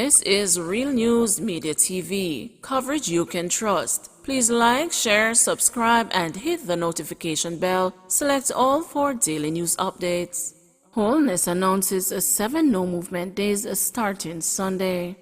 This is Real News Media TV, coverage you can trust. Please like, share, subscribe, and hit the notification bell. Select all for daily news updates. Holness announces 7 no-movement days starting Sunday.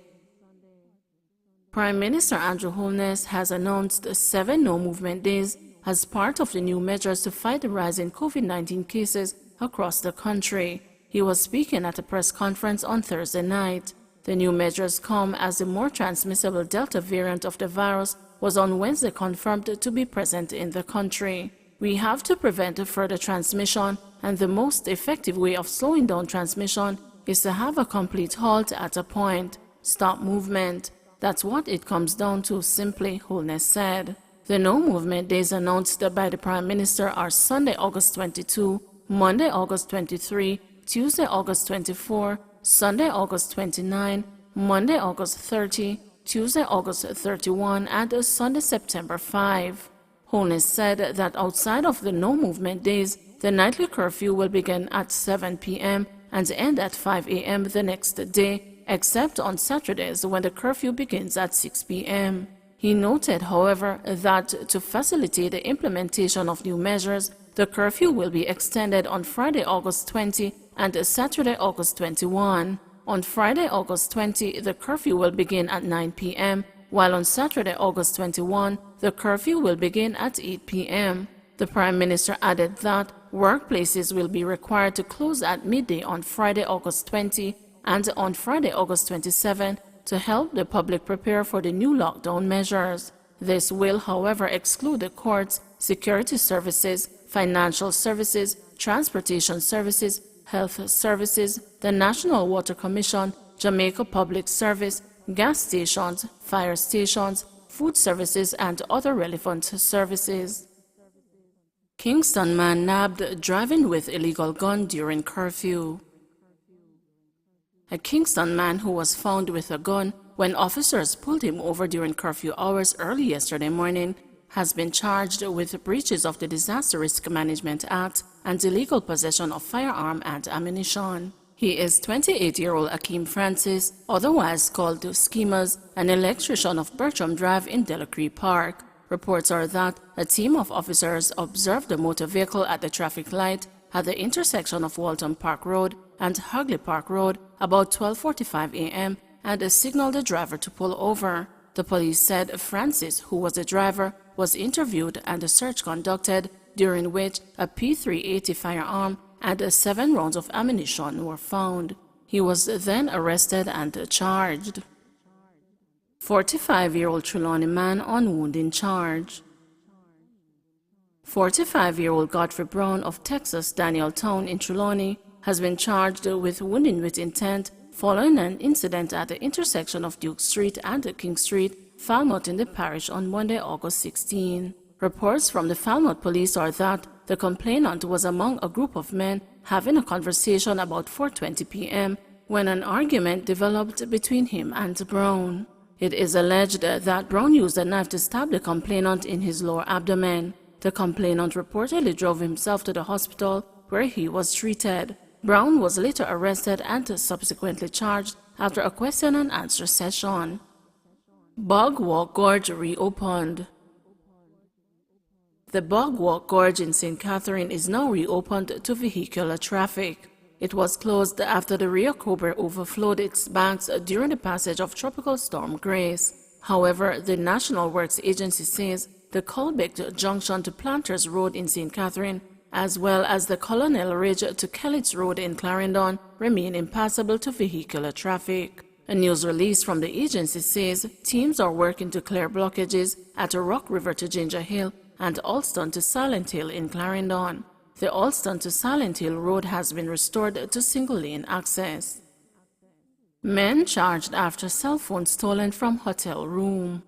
Prime Minister Andrew Holness has announced 7 no-movement days as part of the new measures to fight the rise in COVID-19 cases across the country. He was speaking at a press conference on Thursday night. The new measures come as the more transmissible Delta variant of the virus was on Wednesday confirmed to be present in the country. We have to prevent further transmission, and the most effective way of slowing down transmission is to have a complete halt at a point. Stop movement. That's what it comes down to, simply, Holness said. The no-movement days announced by the Prime Minister are Sunday, August 22, Monday, August 23, Tuesday, August 24, Sunday, August 29, Monday, August 30, Tuesday, August 31, and Sunday, September 5. Holness said that outside of the no-movement days, the nightly curfew will begin at 7 p.m. and end at 5 a.m. the next day, except on Saturdays when the curfew begins at 6 p.m. He noted, however, that to facilitate the implementation of new measures, the curfew will be extended on Friday, August 20 and Saturday, August 21. On Friday, August 20, the curfew will begin at 9 p.m., while on Saturday, August 21, the curfew will begin at 8 p.m. The Prime Minister added that workplaces will be required to close at midday on Friday, August 20 and on Friday, August 27 to help the public prepare for the new lockdown measures. This will, however, exclude the courts, security services, financial services, transportation services, health services, the National Water Commission, Jamaica Public Service, gas stations, fire stations, food services, and other relevant services. Kingston man nabbed driving with illegal gun during curfew. A Kingston man who was found with a gun when officers pulled him over during curfew hours early yesterday morning has been charged with breaches of the Disaster Risk Management Act and illegal possession of firearm and ammunition. He is 28-year-old Akeem Francis, otherwise called Schemas, an electrician of Bertram Drive in Delacree Park. Reports are that a team of officers observed the motor vehicle at the traffic light at the intersection of Walton Park Road and Hagley Park Road about 12:45 a.m. and signaled the driver to pull over. The police said Francis, who was the driver, was interviewed and a search conducted, during which a P380 firearm and 7 rounds of ammunition were found. He was then arrested and charged. 45-year-old Trelawney man on wounding charge. 45-year-old Godfrey Brown of Texas Danieltown in Trelawney has been charged with wounding with intent following an incident at the intersection of Duke Street and King Street, Falmouth in the parish on Monday, August 16. Reports from the Falmouth police are that the complainant was among a group of men having a conversation about 4:20 p.m. when an argument developed between him and Brown. It is alleged that Brown used a knife to stab the complainant in his lower abdomen. The complainant reportedly drove himself to the hospital where he was treated. Brown was later arrested and subsequently charged after a question and answer session. Bog Walk Gorge reopened. The Bog Walk Gorge in St. Catherine is now reopened to vehicular traffic. It was closed after the Rio Cobre overflowed its banks during the passage of Tropical Storm Grace. However, the National Works Agency says the Colbeck Junction to Planters Road in St. Catherine, as well as the Colonel Ridge to Kellits Road in Clarendon, remain impassable to vehicular traffic. A news release from the agency says teams are working to clear blockages at Rock River to Ginger Hill and Alston to Silent Hill in Clarendon. The Alston to Silent Hill Road has been restored to single-lane access. Men charged after cell phone stolen from hotel room.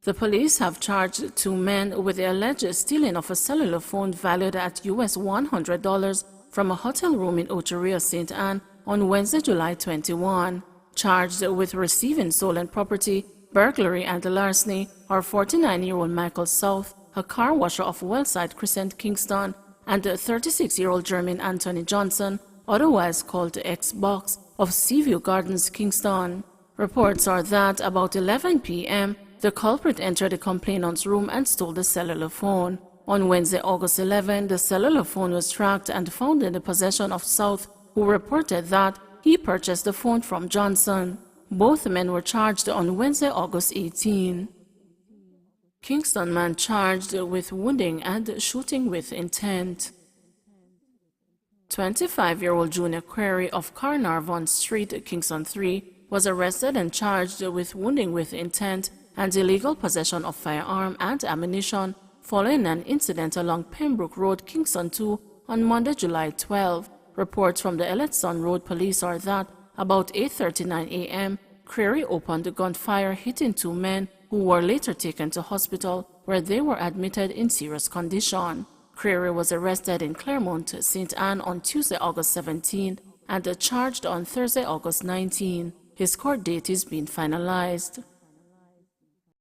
The police have charged 2 men with the alleged stealing of a cellular phone valued at US $100 from a hotel room in Oteria, St. Anne on Wednesday, July 21. Charged with receiving stolen property, burglary and larceny are 49-year-old Michael South, a car washer of Wellside Crescent, Kingston, and 36-year-old Jermaine Anthony Johnson, otherwise called X-Box, of Seaview Gardens, Kingston. Reports are that about 11 p.m., the culprit entered the complainant's room and stole the cellular phone. On Wednesday, August 11, the cellular phone was tracked and found in the possession of South, who reported that he purchased the phone from Johnson. Both men were charged on Wednesday, August 18. Kingston man charged with wounding and shooting with intent. 25-year-old Junior Query of Carnarvon Street, Kingston 3, was arrested and charged with wounding with intent and illegal possession of firearm and ammunition following an incident along Pembroke Road, Kingston 2, on Monday, July 12. Reports from the Elletson Road Police are that about 8:39 a.m., Query opened gunfire, hitting two men who were later taken to hospital where they were admitted in serious condition. Query was arrested in Claremont, St. Anne on Tuesday, August 17, and charged on Thursday, August 19. His court date is being finalized.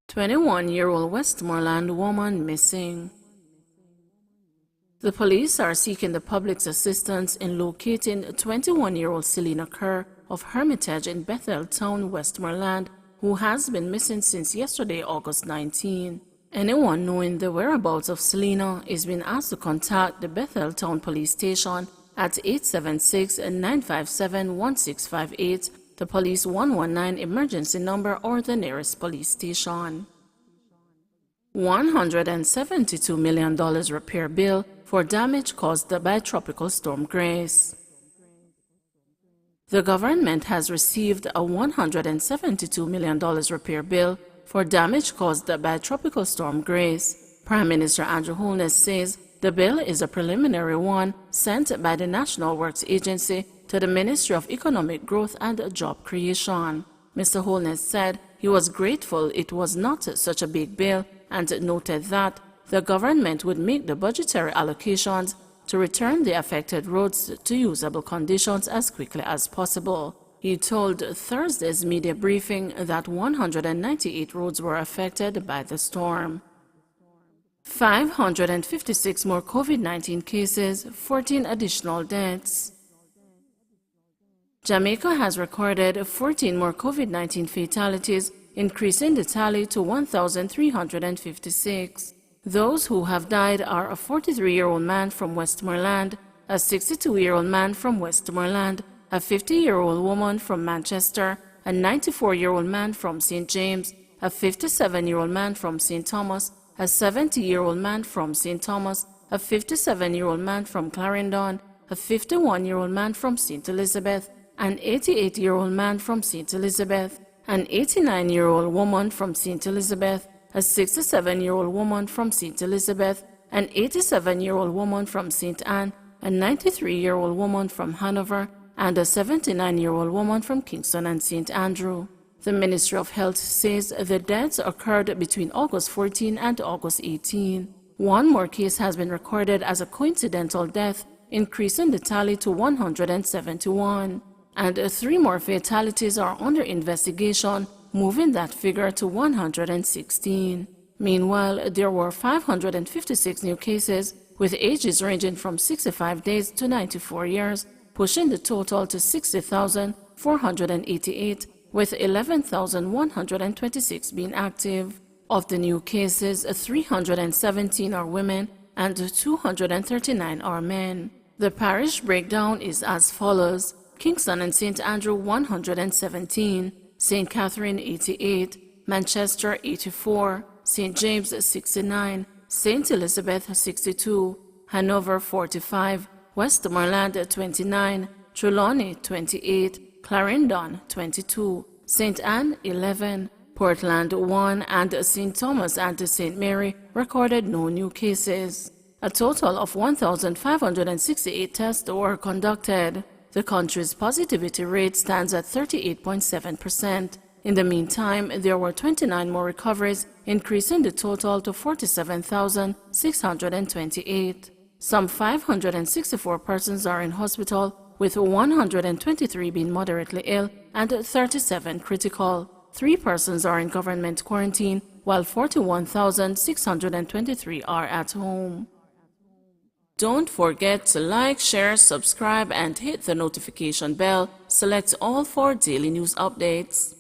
21-year-old Westmoreland woman missing. The police are seeking the public's assistance in locating 21-year-old Selena Kerr of Hermitage in Bethel Town, Westmoreland, who has been missing since yesterday, August 19. Anyone knowing the whereabouts of Selena is being asked to contact the Bethel Town Police Station at 876-957-1658, the Police 119 emergency number, or the nearest police station. $172 million repair bill for damage caused by Tropical Storm Grace. The government has received a $172 million repair bill for damage caused by Tropical Storm Grace. Prime Minister Andrew Holness says the bill is a preliminary one sent by the National Works Agency to the Ministry of Economic Growth and Job Creation. Mr. Holness said he was grateful it was not such a big bill and noted that the government would make the budgetary allocations to return the affected roads to usable conditions as quickly as possible. He told Thursday's media briefing that 198 roads were affected by the storm. 556 more COVID-19 cases, 14 additional deaths. Jamaica has recorded 14 more COVID-19 fatalities, increasing the tally to 1,356. Those who have died are a 43-year-old man from Westmoreland, a 62-year-old man from Westmoreland, a 50-year-old woman from Manchester, a 94-year-old man from St. James, a 57-year-old man from St. Thomas, a 70-year-old man from St. Thomas, a 57-year-old man from Clarendon, a 51-year-old man from St. Elizabeth, an 88-year-old man from St. Elizabeth, an 89-year-old woman from St. Elizabeth, a 67-year-old woman from St. Elizabeth, an 87-year-old woman from St. Anne, a 93-year-old woman from Hanover, and a 79-year-old woman from Kingston and St. Andrew. The Ministry of Health says the deaths occurred between August 14 and August 18. One more case has been recorded as a coincidental death, increasing the tally to 171. And 3 more fatalities are under investigation, moving that figure to 116. Meanwhile, there were 556 new cases, with ages ranging from 65 days to 94 years, pushing the total to 60,488, with 11,126 being active. Of the new cases, 317 are women and 239 are men. The parish breakdown is as follows: Kingston and St. Andrew 117, St. Catherine 88, Manchester 84, St. James 69, St. Elizabeth 62, Hanover 45, Westmoreland 29, Trelawney 28, Clarendon 22, St. Anne 11, Portland 1, and St. Thomas and St. Mary recorded no new cases. A total of 1,568 tests were conducted. The country's positivity rate stands at 38.7%. In the meantime, there were 29 more recoveries, increasing the total to 47,628. Some 564 persons are in hospital, with 123 being moderately ill and 37 critical. 3 persons are in government quarantine, while 41,623 are at home. Don't forget to like, share, subscribe, and hit the notification bell. Select all for daily news updates.